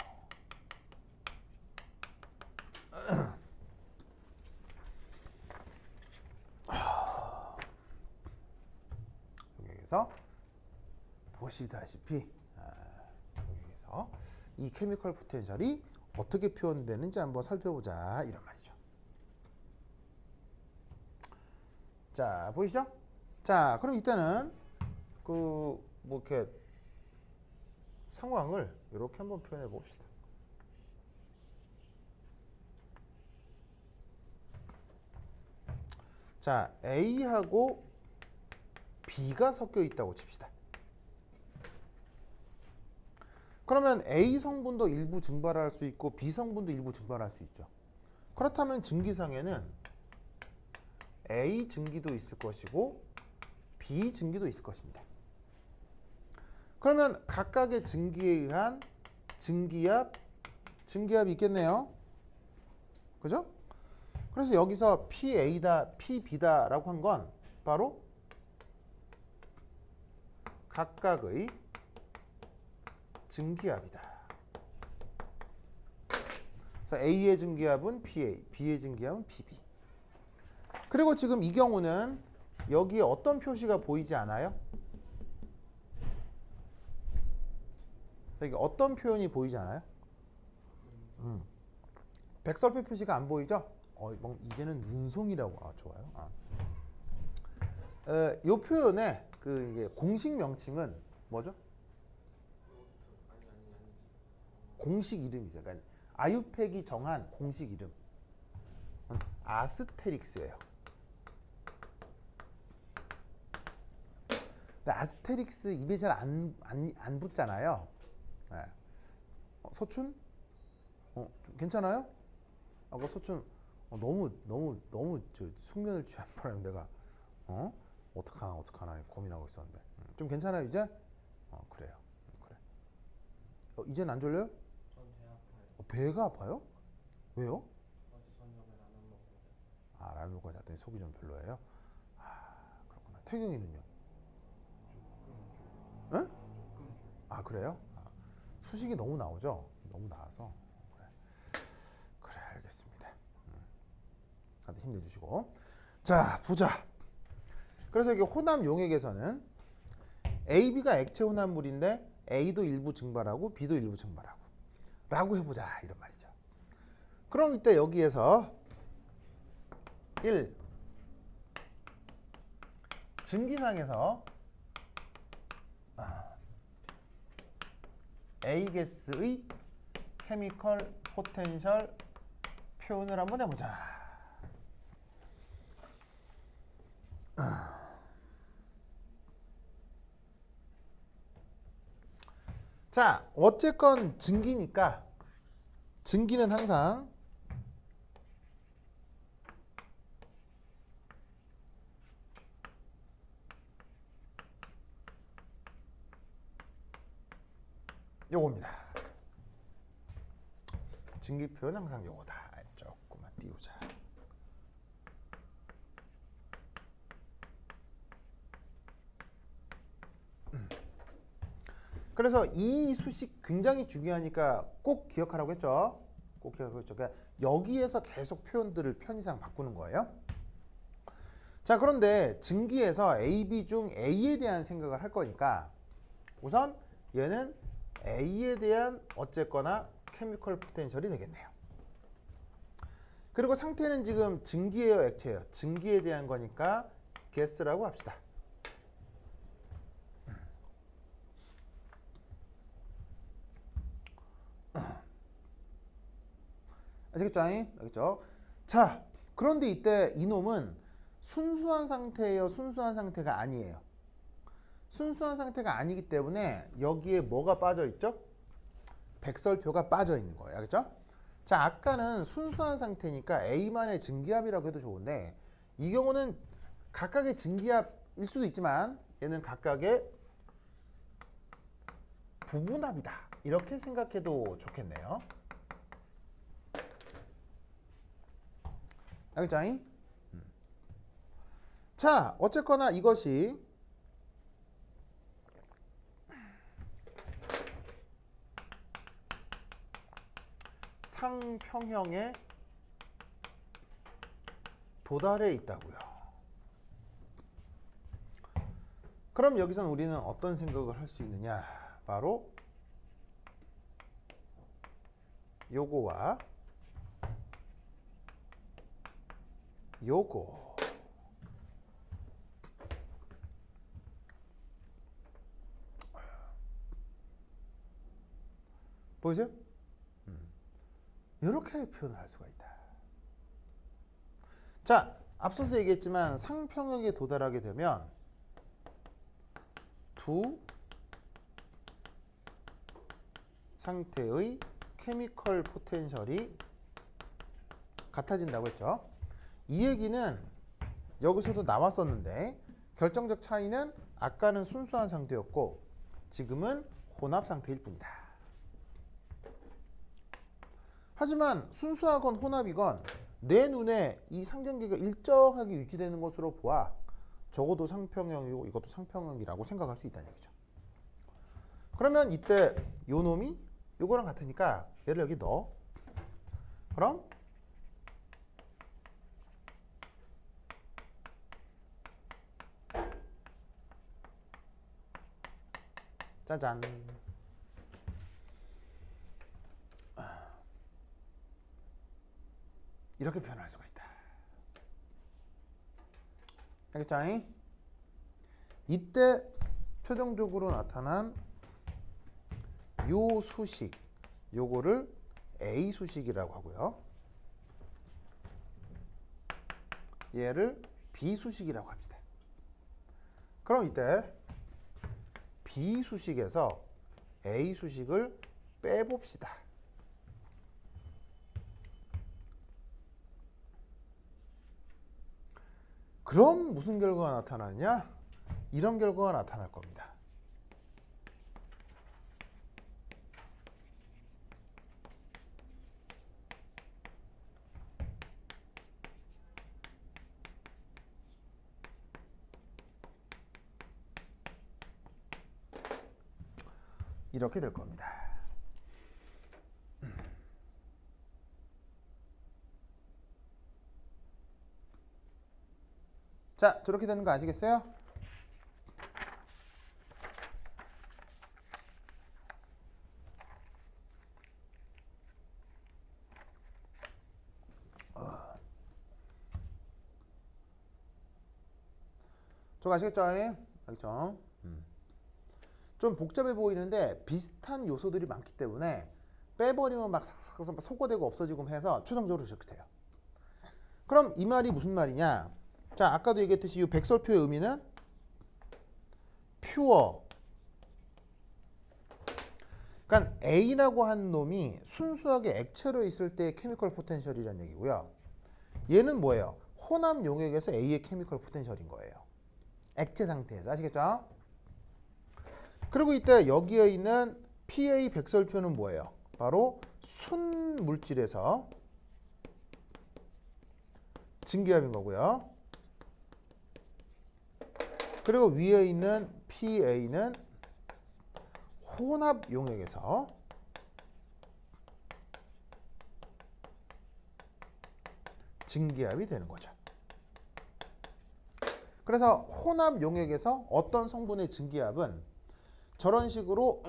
용액에서 보시다시피 용액에서 이 케미컬 포텐셜이 어떻게 표현되는지 한번 살펴보자 이런 말이죠. 자, 보이시죠? 자, 그럼 이때는 뭐 이렇게 상황을 이렇게 한번 표현해 봅시다. 자, A하고 B가 섞여 있다고 칩시다. 그러면 A 성분도 일부 증발할 수 있고 B 성분도 일부 증발할 수 있죠. 그렇다면 증기상에는 A 증기도 있을 것이고 B 증기도 있을 것입니다. 그러면 각각의 증기에 의한 증기압이 있겠네요. 그죠? 그래서 여기서 PA다, PB다라고 한 건 바로 각각의 증기압이다. 그래서 A의 증기압은 PA, B의 증기압은 PB. 그리고 지금 이 경우는 여기에 어떤 표시가 보이지 않아요? 여기 어떤 표현이 보이지 않아요? 백설표 표시가 안 보이죠? 이제는 눈송이라고. 좋아요. 이 표현의 이게 공식 명칭은 뭐죠? 공식 이름이죠. 그러니까 아유팩이 정한 공식 이름. 아스테릭스예요. 근데 아스테릭스 입에 잘 안 붙잖아요. 네. 서춘? 좀 괜찮아요? 아까 서춘 너무 저 숙면을 취한 바람에 내가 어떡하나 고민하고 있었는데 좀 괜찮아요 이제? 그래요. 그래. 이제는 안 졸려요? 전 배 아파요. 배가 아파요? 왜요? 어제 저녁에 라면 먹고 잤어요. 라면 먹고 잤더니 속이 좀 별로예요? 그렇구나. 태경이는요? 응? 그래요? 수식이 너무 나오죠? 너무 나와서. 그래, 알겠습니다. 다들 힘내주시고. 자, 보자. 그래서 여기 혼합 용액에서는 AB가 액체 혼합물인데 A도 일부 증발하고 B도 일부 증발하고 라고 해보자 이런 말이죠. 그럼 이때 여기에서 1. 증기상에서 A 가스의 케미컬 포텐셜 표현을 한번 해보자. 자, 어쨌건 증기니까 증기는 항상 요겁니다. 증기 표현 항상 요거다. 조금만 띄우자. 그래서 이 수식 굉장히 중요하니까 꼭 기억하라고 했죠. 꼭 기억하라고 했죠. 그러니까 여기에서 계속 표현들을 편의상 바꾸는 거예요. 자, 그런데 증기에서 AB 중 A에 대한 생각을 할 거니까 우선 얘는 A에 대한 어쨌거나 케미컬 포텐셜이 되겠네요. 그리고 상태는 지금 증기예요, 액체예요? 증기에 대한 거니까 가스라고 합시다. 아시겠죠? 알겠죠? 자, 그런데 이때 이놈은 순수한 상태예요? 순수한 상태가 아니에요? 순수한 상태가 아니기 때문에 여기에 뭐가 빠져 있죠? 백설표가 빠져 있는 거예요. 알겠죠? 자, 아까는 순수한 상태니까 A만의 증기압이라고 해도 좋은데 이 경우는 각각의 증기압일 수도 있지만 얘는 각각의 부분압이다. 이렇게 생각해도 좋겠네요. 알겠죠? 자, 어쨌거나 이것이 상평형에 도달해 있다고요. 그럼 여기선 우리는 어떤 생각을 할 수 있느냐? 바로 요거와 요거. 보이세요? 이렇게 표현을 할 수가 있다. 자, 앞서서 얘기했지만 상평형에 도달하게 되면 두 상태의 케미컬 포텐셜이 같아진다고 했죠. 이 얘기는 여기서도 나왔었는데 결정적 차이는 아까는 순수한 상태였고 지금은 혼합 상태일 뿐이다. 하지만 순수하건 혼합이건 내 눈에 이 상전기가 일정하게 유지되는 것으로 보아 적어도 상평형이고 이것도 상평형이라고 생각할 수 있다는 얘기죠. 그러면 이때 요 놈이 요거랑 같으니까 얘를 여기 넣어. 그럼 짜잔. 이렇게 표현할 수가 있다. 알겠죠? 이때 최종적으로 나타난 요 수식, 요거를 A 수식이라고 하고요. 얘를 B 수식이라고 합시다. 그럼 이때 B 수식에서 A 수식을 빼봅시다. 그럼 무슨 결과가 나타나느냐? 이런 결과가 나타날 겁니다. 이렇게 될 겁니다. 자, 저렇게 되는 거 아시겠어요? 저거 아시겠죠? 알겠죠? 좀 복잡해 보이는데 비슷한 요소들이 많기 때문에 빼버리면 막 소거되고 없어지고 해서 최종적으로 이렇게 돼요. 그럼 이 말이 무슨 말이냐? 자, 아까도 얘기했듯이 이 백설표의 의미는 퓨어. 그러니까 A라고 한 놈이 순수하게 액체로 있을 때의 케미컬 포텐셜이라는 얘기고요. 얘는 뭐예요? 혼합 용액에서 A의 케미컬 포텐셜인 거예요. 액체 상태에서. 아시겠죠? 그리고 이때 여기에 있는 PA 백설표는 뭐예요? 바로 순 물질에서 증기압인 거고요. 그리고 위에 있는 PA는 혼합 용액에서 증기압이 되는 거죠. 그래서 혼합 용액에서 어떤 성분의 증기압은 저런 식으로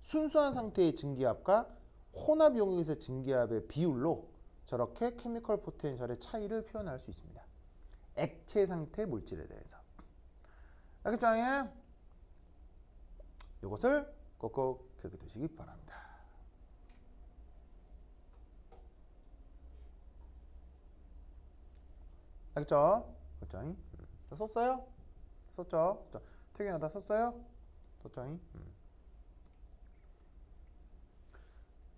순수한 상태의 증기압과 혼합 용액에서 증기압의 비율로 저렇게 케미컬 포텐셜의 차이를 표현할 수 있습니다. 액체 상태 물질에 대해서. 알겠죠? 이것을 꼭꼭 기억해 두시기 바랍니다. 알겠죠? 그렇죠? 됐죠? 자, 썼어요? 썼죠? 자, 태경아 다 썼어요? 썼죠?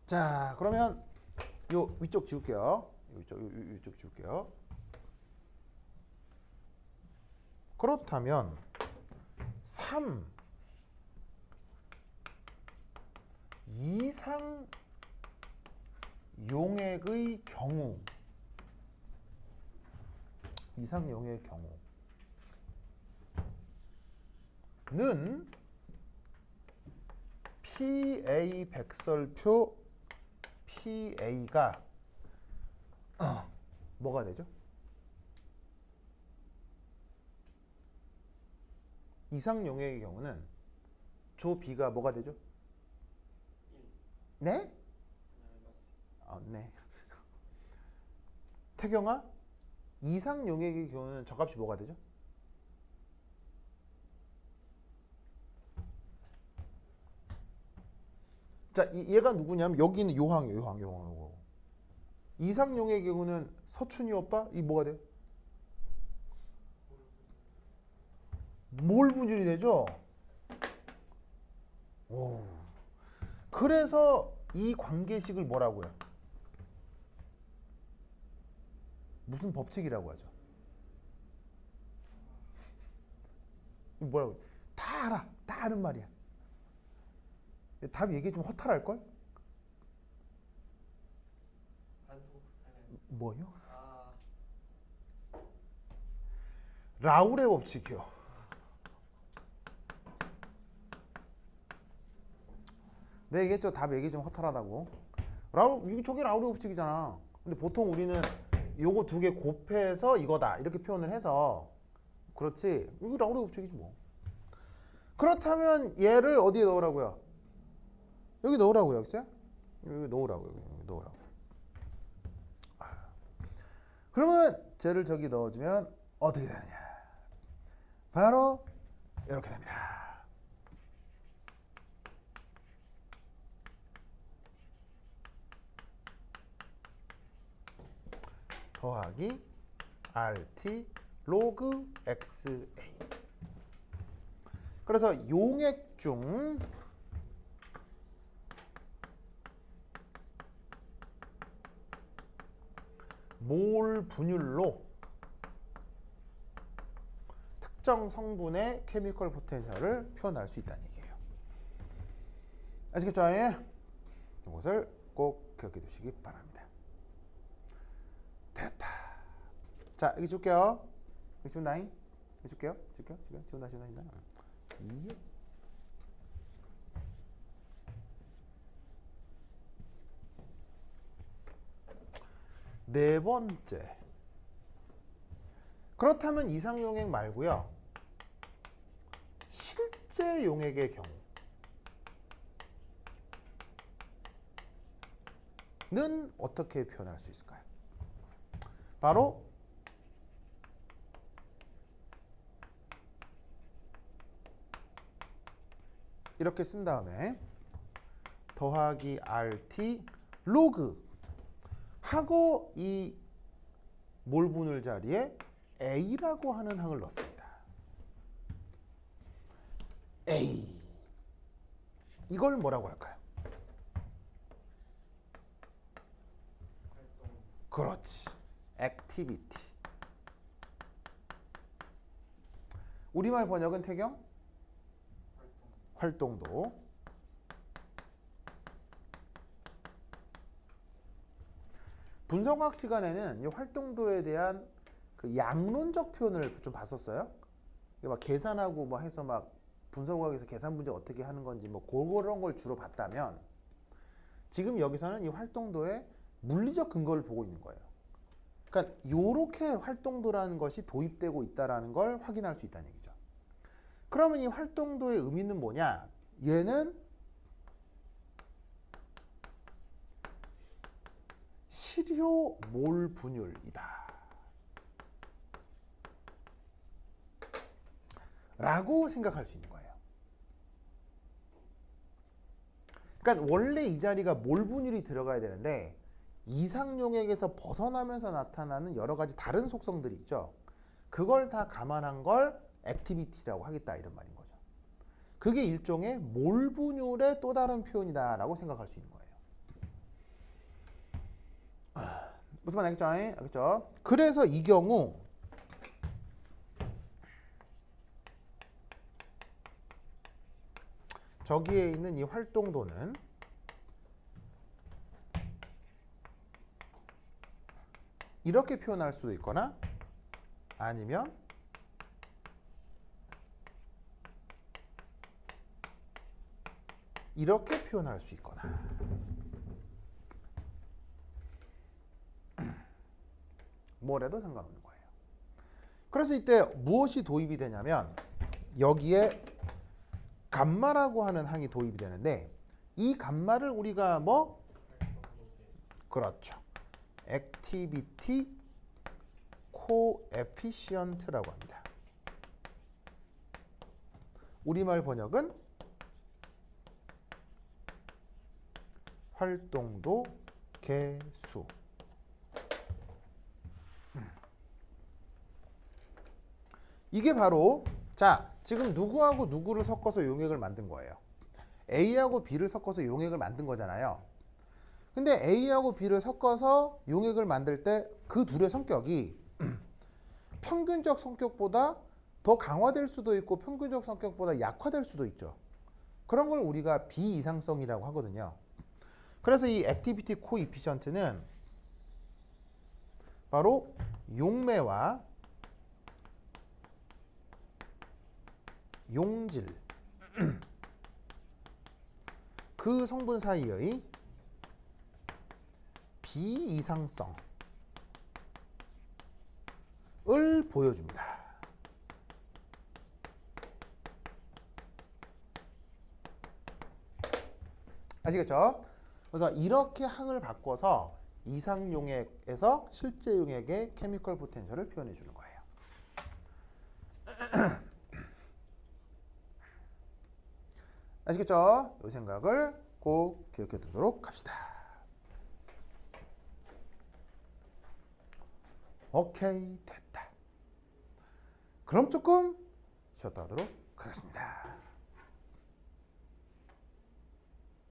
자, 그러면 요 위쪽 지울게요. 요 위쪽 지울게요. 그렇다면 3 이상 용액의 경우 는 PA 백설표 PA가 뭐가 되죠? 이상 용액의 경우는 조 B가 뭐가 되죠? 1. 네? 네. 태경아, 이상 용액의 경우는 저 값이 뭐가 되죠? 자, 얘가 누구냐면 여기는 요항이에요. 요항. 이상 용액의 경우는 서춘이 오빠 이 뭐가 돼요? 몰 분율이 되죠? 오. 그래서 이 관계식을 뭐라고요? 무슨 법칙이라고 하죠? 뭐라고? 다 알아. 다 아는 말이야. 답 얘기 좀 허탈할걸? 뭐요? 라울의 법칙이요. 내가 얘기했죠. 답 얘기 좀 허탈하다고. 저게 라울의 법칙이잖아. 근데 보통 우리는 요거 두 개 곱해서 이거다 이렇게 표현을 해서 그렇지. 이거 라울의 법칙이지 뭐. 그렇다면 얘를 어디에 넣으라고요? 여기 넣으라고요, 그죠? 여기 넣으라고요. 여기 넣으라고. 그러면 쟤를 저기 넣어주면 어떻게 되느냐? 바로 이렇게 됩니다. 더하기 RT 로그 XA. 그래서 용액 중 몰 분율로 특정 성분의 케미컬 포텐셜을 표현할 수 있다는 얘기예요. 아시겠죠? 이것을 꼭 기억해 두시기 바랍니다. 됐다. 자, 여기 줄게요. 여기 지운다잉. 여기 줄게요. 지운다. 네 번째. 그렇다면 이상 용액 말고요. 실제 용액의 경우는 어떻게 표현할 수 있을까요? 바로 이렇게 쓴 다음에 더하기 RT 로그 하고 이 몰 분율 자리에 A라고 하는 항을 넣습니다. A. 이걸 뭐라고 할까요? 그렇지. 액티비티. 우리말 번역은 태경? 활동도. 분석학 시간에는 이 활동도에 대한 그 양론적 표현을 좀 봤었어요. 막 계산하고 뭐 해서 막 분석학에서 계산 문제 어떻게 하는 건지 뭐 그런 걸 주로 봤다면 지금 여기서는 이 활동도의 물리적 근거를 보고 있는 거예요. 그러니까 이렇게 활동도라는 것이 도입되고 있다라는 걸 확인할 수 있다는 얘기죠. 그러면 이 활동도의 의미는 뭐냐? 얘는 시료 몰 분율이다 라고 생각할 수 있는 거예요. 그러니까 원래 이 자리가 몰 분율이 들어가야 되는데 이상 용액에서 벗어나면서 나타나는 여러 가지 다른 속성들이 있죠. 그걸 다 감안한 걸 액티비티라고 하겠다 이런 말인 거죠. 그게 일종의 몰분율의 또 다른 표현이다라고 생각할 수 있는 거예요. 무슨 말 알겠죠? 알겠죠? 그래서 이 경우 저기에 있는 이 활동도는 이렇게 표현할 수도 있거나 아니면 이렇게 표현할 수 있거나 뭐래도 상관없는 거예요. 그래서 이때 무엇이 도입이 되냐면 여기에 감마라고 하는 항이 도입이 되는데 이 감마를 우리가 뭐? 그렇죠. 액티비티 코에피시언트라고 합니다. 우리말 번역은 활동도 계수. 이게 바로 자 지금 누구하고 누구를 섞어서 용액을 만든 거예요. A하고 B를 섞어서 용액을 만든 거잖아요. 근데 A하고 B를 섞어서 용액을 만들 때 그 둘의 성격이 평균적 성격보다 더 강화될 수도 있고 평균적 성격보다 약화될 수도 있죠. 그런 걸 우리가 비이상성이라고 하거든요. 그래서 이 액티비티 코이피션트는 바로 용매와 용질 그 성분 사이의 비이상성을 보여줍니다. 아시겠죠? 그래서 이렇게 항을 바꿔서 이상용액에서 실제 용액의 케미컬 포텐셜을 표현해 주는 거예요. 아시겠죠? 이 생각을 꼭 기억해 두도록 합시다. 오케이, 됐다. 그럼 조금 쉬었다 하도록 하겠습니다.